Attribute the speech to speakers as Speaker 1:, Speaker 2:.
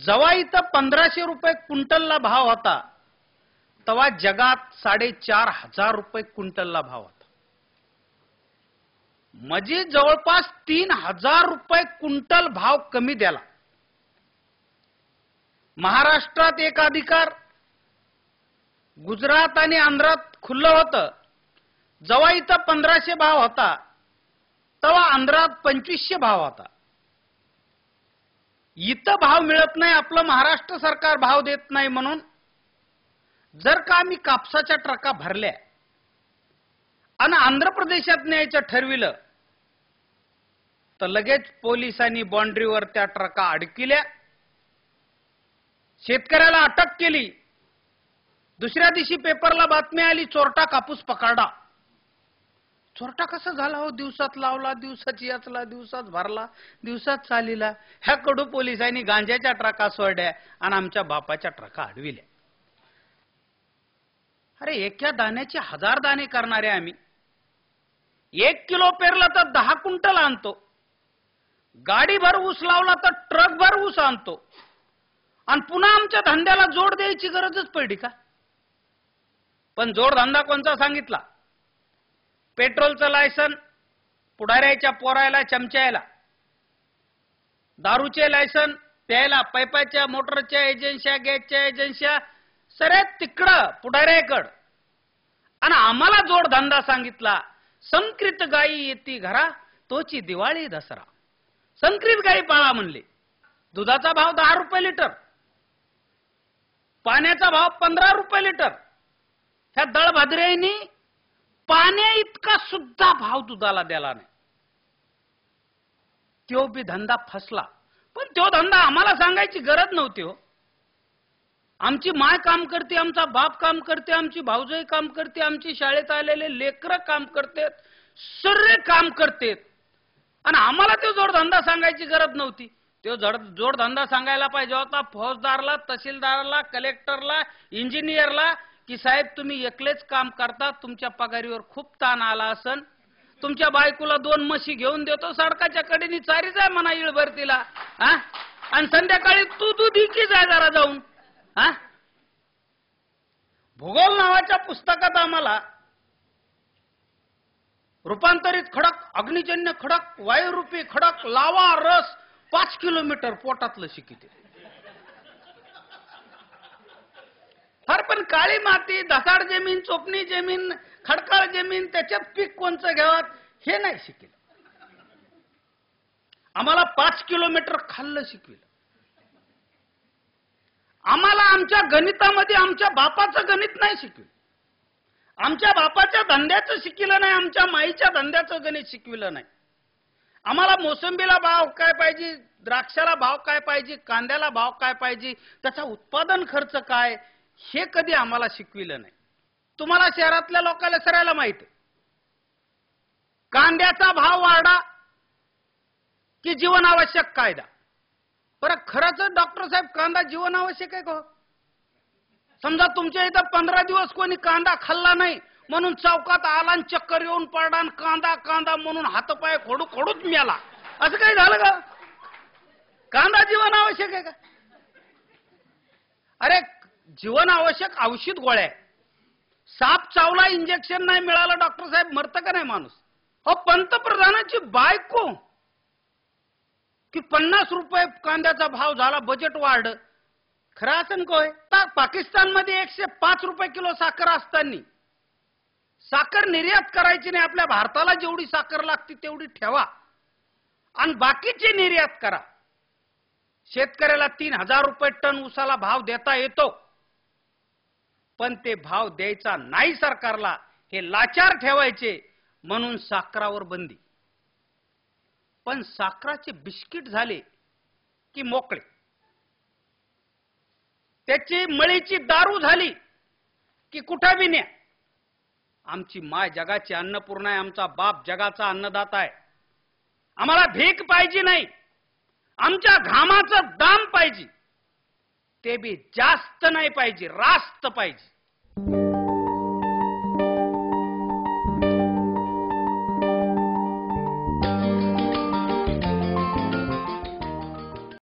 Speaker 1: जेव्हा इथं 1500 रुपये क्विंटलला भाव होता तेव्हा जगात 4,500 रुपये क्विंटलला भाव होता. म्हणजे जवळपास 3,000 रुपये क्विंटल भाव कमी द्याला. महाराष्ट्रात एक अधिकार, गुजरात आणि आंध्रात खुल्लं होतं. जेव्हा इथं 1500 भाव होता तेव्हा आंध्रात 2500 भाव होता. इथं भाव मिळत नाही, आपलं महाराष्ट्र सरकार भाव देत नाही म्हणून जर का आम्ही कापसाच्या ट्रका भरल्या आणि आंध्र प्रदेशात न्यायचं ठरविलं तर लगेच पोलिसांनी बाउंड्रीवर त्या ट्रका अडकिल्या, शेतकऱ्याला अटक केली. दुसऱ्या दिवशी पेपरला बातमी आली, चोरटा कापूस पकडला. चोरटा कसा झाला हो? दिवसात लावला, दिवसात याचला, दिवसात भरला, दिवसात चालीला. ह्या कडू पोलिसांनी गांजाच्या ट्रका सोडल्या आणि आमच्या बापाच्या ट्रका अडविल्या. अरे एका दाण्याचे 1000 दाणे करणारे आम्ही 1 किलो पेरला तर 10 क्विंटल आणतो. गाडीभर ऊस लावला तर ट्रकभर ऊस आणतो. आणि पुन्हा आमच्या धंद्याला जोड द्यायची गरजच पडली का? पण जोडधंदा कोणता सांगितला? पेट्रोलचं लायसन पुढाऱ्याच्या पोरायला, चमच्याला. दारूचे लायसन प्यायला, पैपाच्या, मोटरच्या एजन्स्या, गॅसच्या एजन्स्या, सरे तिकडं पुढाऱ्याकडं. आणि आम्हाला जोडधंदा सांगितला. संक्रित गायी येती घरा तोची दिवाळी दसरा. संक्रित गायी पाळा म्हणले. दुधाचा भाव 10 रुपये लिटर, पाण्याचा भाव 15 रुपये लिटर. ह्या दळभद्रेंनी पाण्या इतका सुद्धा भाव दुधाला द्याला नाही. तो बी धंदा फसला. पण तो धंदा आम्हाला सांगायची गरज नव्हती हो. आमची माय काम करते, आमचा बाप काम करते, आमची भाऊजाई काम करते, आमची शाळेत आलेले लेकरं काम करतात, सर्व काम करतात. आणि आम्हाला तो जोडधंदा सांगायची गरज नव्हती. तो जोडधंदा सांगायला पाहिजे होता फौजदारला, तहसीलदारला, कलेक्टरला, इंजिनियरला की साहेब तुम्ही एकलेच काम करता, तुमच्या पगारीवर खूप ताण आला असन, तुमच्या बायकोला 2 म्हशी घेऊन देतो, सडकाच्या कडेनी चारी जाय म्हणा इळभर तिला, आणि संध्याकाळी तू दूध इकी जाय जरा जाऊन. भूगोल नावाच्या पुस्तकात आम्हाला रूपांतरित खडक, अग्निजन्य खडक, वायुरूपी खडक, लावा, रस 5 किलोमीटर पोटातलं शिकिते. फार पण काळी माती, धसाड जमीन, चोपणी जमीन, खडकाळ जमीन, त्याच्यात पीक कोणचं घ्यावं हे नाही शिकलं. आम्हाला 5 किलोमीटर खाल्लं शिकविलं. आम्हाला आमच्या गणितामध्ये आमच्या बापाचं गणित नाही शिकविलं. आमच्या बापाच्या धंद्याचं शिकविलं नाही, आमच्या माईच्या धंद्याचं गणित शिकविलं नाही. आम्हाला मोसंबीला भाव काय पाहिजे, द्राक्षाला भाव काय पाहिजे, कांद्याला भाव काय पाहिजे, त्याचा उत्पादन खर्च काय हे कधी आम्हाला शिकविलं नाही. तुम्हाला शहरातल्या लोकांना सरायला माहित आहे, कांद्याचा भाव वाढा की जीवनावश्यक कायदा. बरं खरंच डॉक्टर साहेब कांदा जीवनावश्यक आहे का? समजा तुमच्या इथं 15 दिवस कोणी कांदा खाल्ला नाही म्हणून चौकात आला, चक्कर येऊन पडला, कांदा कांदा म्हणून हातपाय खोडूच मेला, असं काही झालं का? कांदा जीवनावश्यक आहे का? अरे जीवनावश्यक औषध गोळ्या. साप चावला, इंजेक्शन नाही मिळालं डॉक्टर साहेब मरतं का नाही माणूस? हो पंतप्रधानाची बायको की 50 रुपये कांद्याचा भाव झाला, बजेट वाढ. खरं असं कोय? पाकिस्तानमध्ये 105 रुपये किलो साखर असताना साखर निर्यात करायची नाही, आपल्या भारताला जेवढी साखर लागते तेवढी ठेवा आणि बाकीची निर्यात करा. शेतकऱ्याला 3000 रुपये टन ऊसाला भाव देता येतो, पण ते भाव द्यायचा नाही सरकारला, हे लाचार ठेवायचे म्हणून साखरावर बंदी. पण साखराचे बिस्किट झाले की मोकळे, त्याची मळीची दारू झाली की कुठं बी न्या. आमची माय जगाची अन्नपूर्णा आहे, आमचा बाप जगाचा अन्नदाता आहे. आम्हाला भीक पाहिजे नाही, आमच्या घामाचं दाम पाहिजे, ते बी जास्त नाही पाहिजे, रास्त पाहिजे.